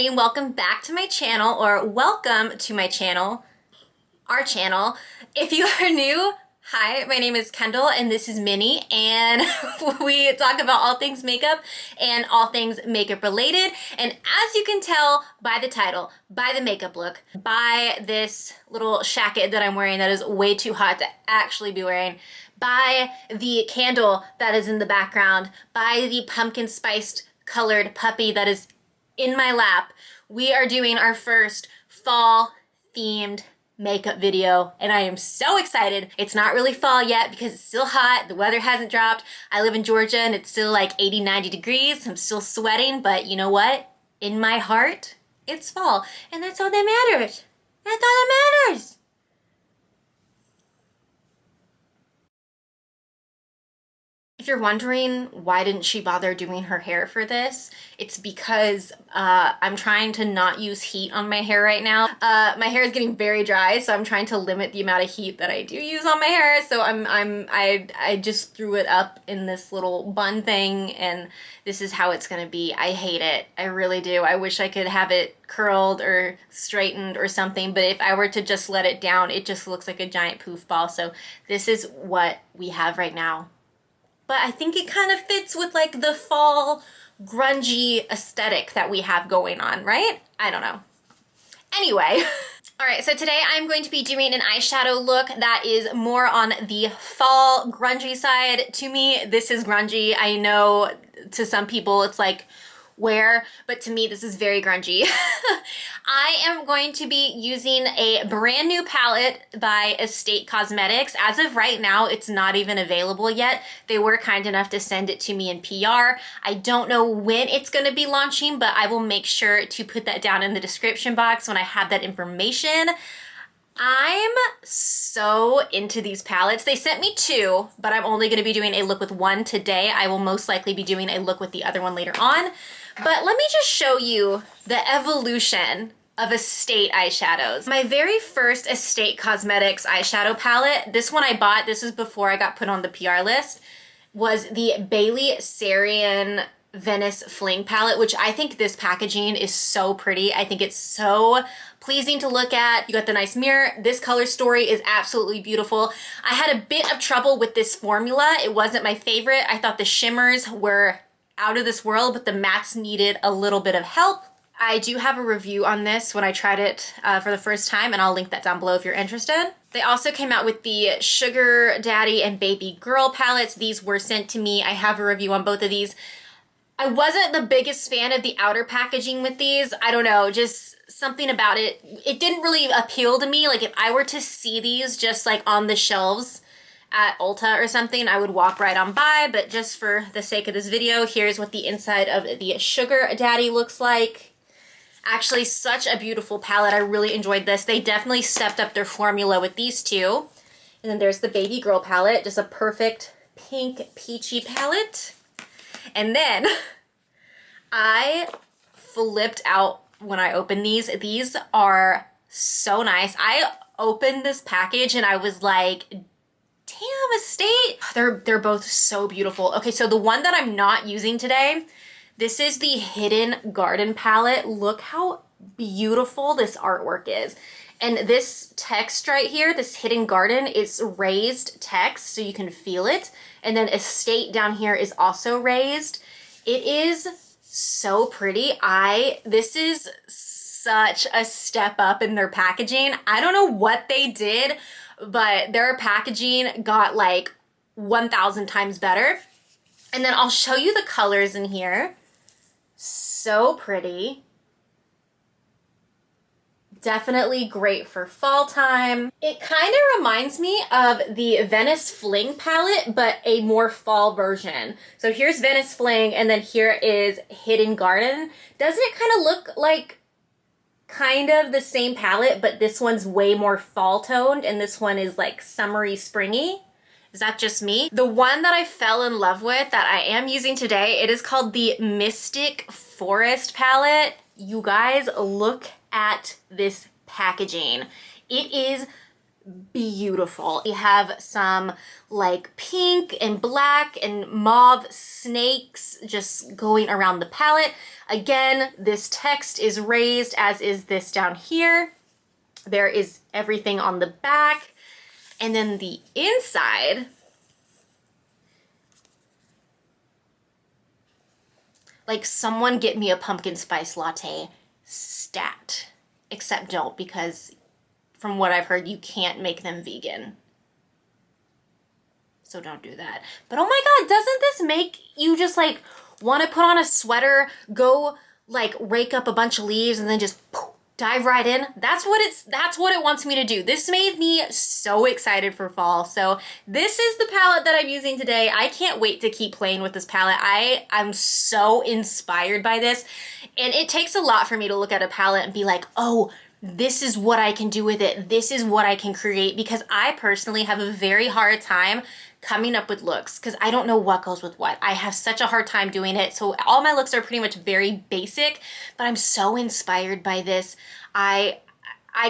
everybody, and welcome back to my channel, or welcome to my channel, our channel. If you are new, hi, my name is Kendall and this is Minnie, and we talk about all things makeup and all things makeup related. And as you can tell by the title, by the makeup look, by this little shacket that I'm wearing that is way too hot to actually be wearing, by the candle that is in the background, by the pumpkin spiced colored puppy that is in my lap, we are doing our first fall themed makeup video, and I am so excited. It's not really fall yet because it's still hot, the weather hasn't dropped. I live in Georgia and it's still like 80-90 degrees. I'm still sweating, but you know what? In my heart, it's fall, and that's all that matters. That's all that matters. If you're wondering why didn't she bother doing her hair for this, it's because I'm trying to not use heat on my hair right now. My hair is getting very dry, so I'm trying to limit the amount of heat that I do use on my hair. So I just threw it up in this little bun thing, and this is how it's gonna be. I hate it. I really do. I wish I could have it curled or straightened or something, but if I were to just let it down, it just looks like a giant poof ball. So this is what we have right now. But I think it kind of fits with like the fall grungy aesthetic that we have going on, right? I don't know. Anyway, all right, so today I'm going to be doing an eyeshadow look that is more on the fall grungy side. To me, this is grungy. I know to some people it's like, where, but to me this is very grungy. I am going to be using a brand new palette by Estate Cosmetics. As of right now, it's not even available yet. They were kind enough to send it to me in PR. I don't know when it's going to be launching, but I will make sure to put that down in the description box when I have that information. I'm so into these palettes. They sent me two, but I'm only going to be doing a look with one today. I will most likely be doing a look with the other one later on. But let me just show you the evolution of Estate eyeshadows. My very first Estate Cosmetics eyeshadow palette, this one I bought, this is before I got put on the PR list, was the Bailey Sarian Venice Fling palette, which I think this packaging is so pretty. I think it's so pleasing to look at. You got the nice mirror. This color story is absolutely beautiful. I had a bit of trouble with this formula. It wasn't my favorite. I thought the shimmers were out of this world, but the mattes needed a little bit of help. I do have a review on this when I tried it for the first time, and I'll link that down below if you're interested. They also came out with the Sugar Daddy and Baby Girl palettes. These were sent to me. I have a review on both of these. I wasn't the biggest fan of the outer packaging with these. I don't know, just something about it. It didn't really appeal to me. Like if I were to see these just like on the shelves at Ulta or something, I would walk right on by, but just for the sake of this video, here's what the inside of the Sugar Daddy looks like. Actually, such a beautiful palette. I really enjoyed this. They definitely stepped up their formula with these two. And then there's the Baby Girl palette, just a perfect pink peachy palette. And then I flipped out when I opened these. These are so nice. I opened this package and I was like, damn, Estate. They're both so beautiful. Okay, so the one that I'm not using today, this is the Hidden Garden palette. Look how beautiful this artwork is. And this text right here, this Hidden Garden, is raised text, so you can feel it. And then Estate down here is also raised. It is so pretty. This is such a step up in their packaging. I don't know what they did, but their packaging got like 1,000 times better. And then I'll show you the colors in here. So pretty. Definitely great for fall time. It kind of reminds me of the Venice Fling palette, but a more fall version. So here's Venice Fling, and then here is Hidden Garden. Doesn't it kind of look like kind of the same palette, but this one's way more fall toned, and this one is like summery, springy? Is that just me? The one that I fell in love with that I am using today, it is called the Mystic Forest palette. You guys, look at this packaging. It is beautiful. We have some like pink and black and mauve snakes just going around the palette. Again, this text is raised, as is this down here. There is everything on the back. And then the inside, like someone get me a pumpkin spice latte stat. Except don't, because from what I've heard, you can't make them vegan. So don't do that. But oh my God, doesn't this make you just like want to put on a sweater, go like rake up a bunch of leaves and then just poof, dive right in? That's what it wants me to do. This made me so excited for fall. So this is the palette that I'm using today. I can't wait to keep playing with this palette. I'm so inspired by this. And it takes a lot for me to look at a palette and be like, oh, this is what I can do with it. This is what I can create, because I personally have a very hard time coming up with looks because I don't know what goes with what. I have such a hard time doing it. So all my looks are pretty much very basic, but I'm so inspired by this. I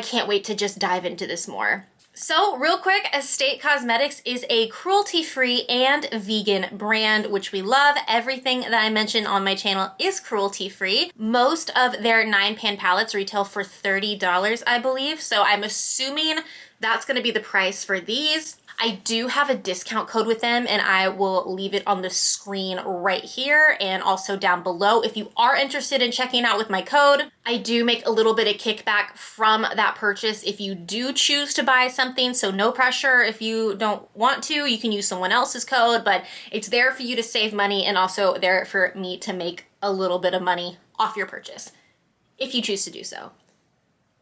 can't wait to just dive into this more. So real quick, Estate Cosmetics is a cruelty-free and vegan brand, which we love. Everything that I mention on my channel is cruelty-free. Most of their 9-pan palettes retail for $30, I believe. So I'm assuming that's gonna be the price for these. I do have a discount code with them, and I will leave it on the screen right here and also down below if you are interested in checking out with my code. I do make a little bit of kickback from that purchase if you do choose to buy something, so no pressure. If you don't want to, you can use someone else's code, but it's there for you to save money and also there for me to make a little bit of money off your purchase if you choose to do so.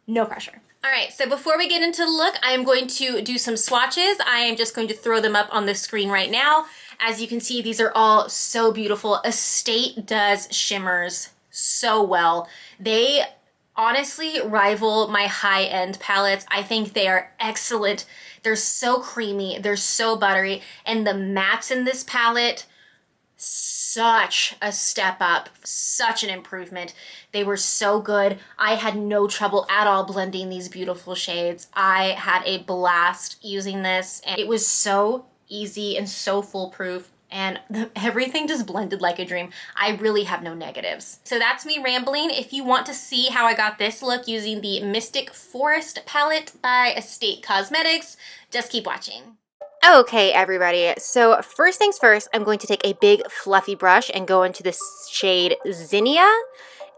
No pressure. All right, so before we get into the look, I am going to do some swatches. I am just going to throw them up on the screen right now. As you can see, these are all so beautiful. Estate does shimmers so well. They honestly rival my high-end palettes. I think they are excellent. They're so creamy, they're so buttery, and the mattes in this palette, such a step up, such an improvement. They were so good. I had no trouble at all blending these beautiful shades. I had a blast using this, and it was so easy and so foolproof, and everything just blended like a dream. I really have no negatives. So that's me rambling. If you want to see how I got this look using the Mystic Forest palette by Estate Cosmetics, just keep watching. Okay, everybody, so first things first, I'm going to take a big fluffy brush and go into the shade Zinnia,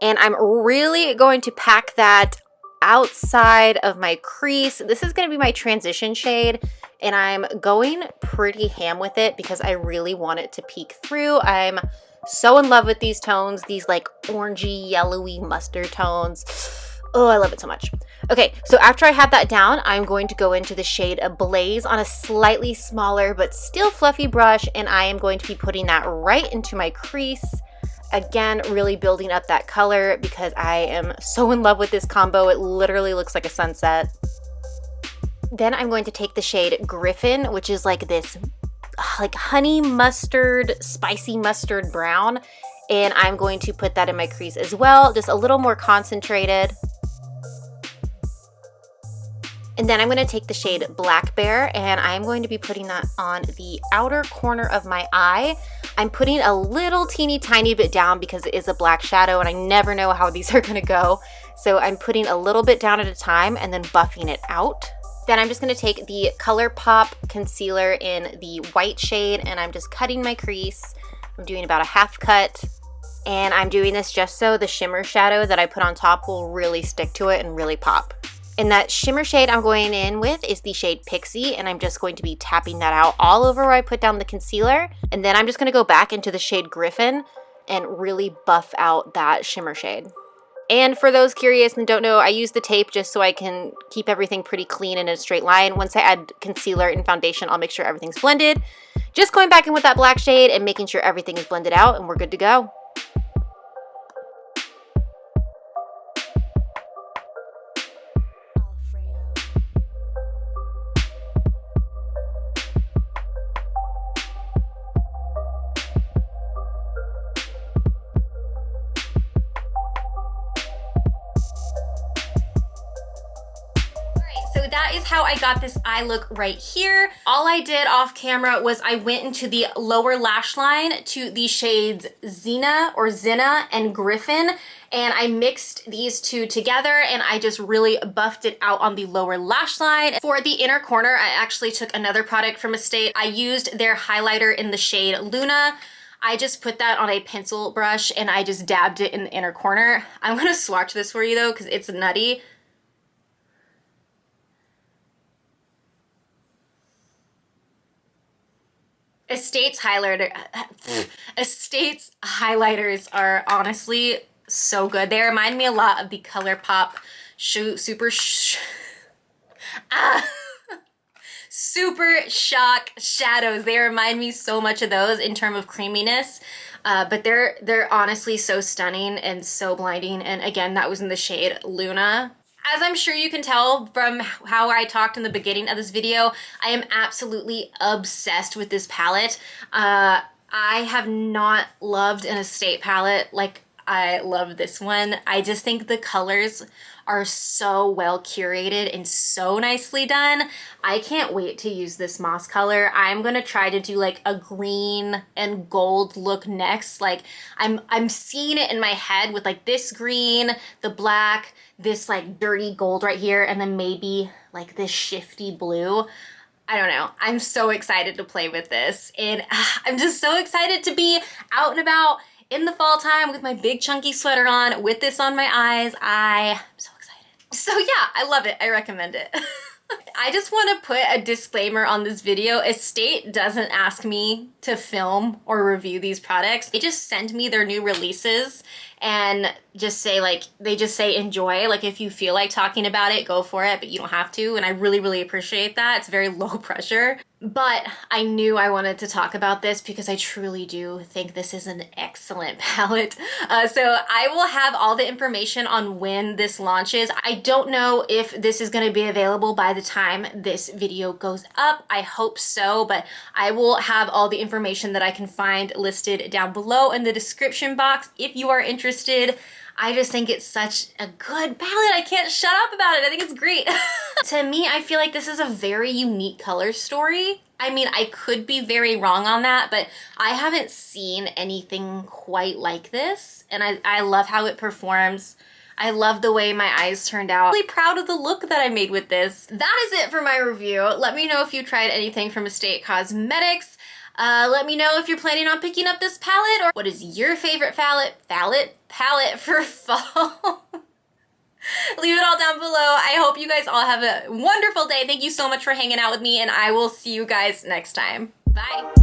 and I'm really going to pack that outside of my crease. This is going to be my transition shade, and I'm going pretty ham with it because I really want it to peek through. I'm so in love with these tones, these like orangey, yellowy mustard tones. Oh, I love it so much. Okay, so after I have that down, I'm going to go into the shade Blaze on a slightly smaller but still fluffy brush, and I am going to be putting that right into my crease. Again, really building up that color because I am so in love with this combo. It literally looks like a sunset. Then I'm going to take the shade Griffin, which is like this like honey mustard, spicy mustard brown, and I'm going to put that in my crease as well, just a little more concentrated. And then I'm going to take the shade Black Bear, and I'm going to be putting that on the outer corner of my eye. I'm putting a little teeny tiny bit down because it is a black shadow and I never know how these are going to go. So I'm putting a little bit down at a time and then buffing it out. Then I'm just going to take the ColourPop concealer in the white shade, and I'm just cutting my crease. I'm doing about a half cut. And I'm doing this just so the shimmer shadow that I put on top will really stick to it and really pop. And that shimmer shade I'm going in with is the shade Pixie, and I'm just going to be tapping that out all over where I put down the concealer. And then I'm just going to go back into the shade Griffin and really buff out that shimmer shade. And for those curious and don't know, I use the tape just so I can keep everything pretty clean and in a straight line. Once I add concealer and foundation, I'll make sure everything's blended. Just going back in with that black shade and making sure everything is blended out, and we're good to go. That is how I got this eye look right here. All I did off camera was I went into the lower lash line to the shades Zena and Griffin, and I mixed these two together and I just really buffed it out on the lower lash line. For the inner corner, I actually took another product from Estate. I used their highlighter in the shade Luna. I just put that on a pencil brush and I just dabbed it in the inner corner. I'm gonna swatch this for you though, because it's nutty. Estate's highlighters are honestly so good. They remind me a lot of the ColourPop Super Shock shadows. They remind me so much of those in terms of creaminess, but they're honestly so stunning and so blinding. And again, that was in the shade Luna. As I'm sure you can tell from how I talked in the beginning of this video, I am absolutely obsessed with this palette. I have not loved an Estate palette like I love this one. I just think the colors are so well curated and so nicely done. I can't wait to use this moss color. I'm gonna try to do like a green and gold look next. Like I'm seeing it in my head with like this green, the black, this like dirty gold right here, and then maybe like this shifty blue. I don't know. I'm so excited to play with this, and I'm just so excited to be out and about in the fall time with my big chunky sweater on, with this on my eyes. I'm so excited. So yeah, I love it. I recommend it. I just want to put a disclaimer on this video. Estate doesn't ask me to film or review these products. They just send me their new releases and just say like, they just say enjoy. Like if you feel like talking about it, go for it, but you don't have to. And I really, really appreciate that. It's very low pressure. But I knew I wanted to talk about this because I truly do think this is an excellent palette. So I will have all the information on when this launches. I don't know if this is going to be available by the time this video goes up. I hope so, but I will have all the information that I can find listed down below in the description box if you are interested. I just think it's such a good palette. I can't shut up about it. I think it's great. To me, I feel like this is a very unique color story. I mean, I could be very wrong on that, but I haven't seen anything quite like this. And I love how it performs. I love the way my eyes turned out. I'm really proud of the look that I made with this. That is it for my review. Let me know if you tried anything from Estate Cosmetics. Let me know if you're planning on picking up this palette, or what is your favorite palette for fall. Leave it all down below. I hope you guys all have a wonderful day. Thank you so much for hanging out with me, and I will see you guys next time. Bye.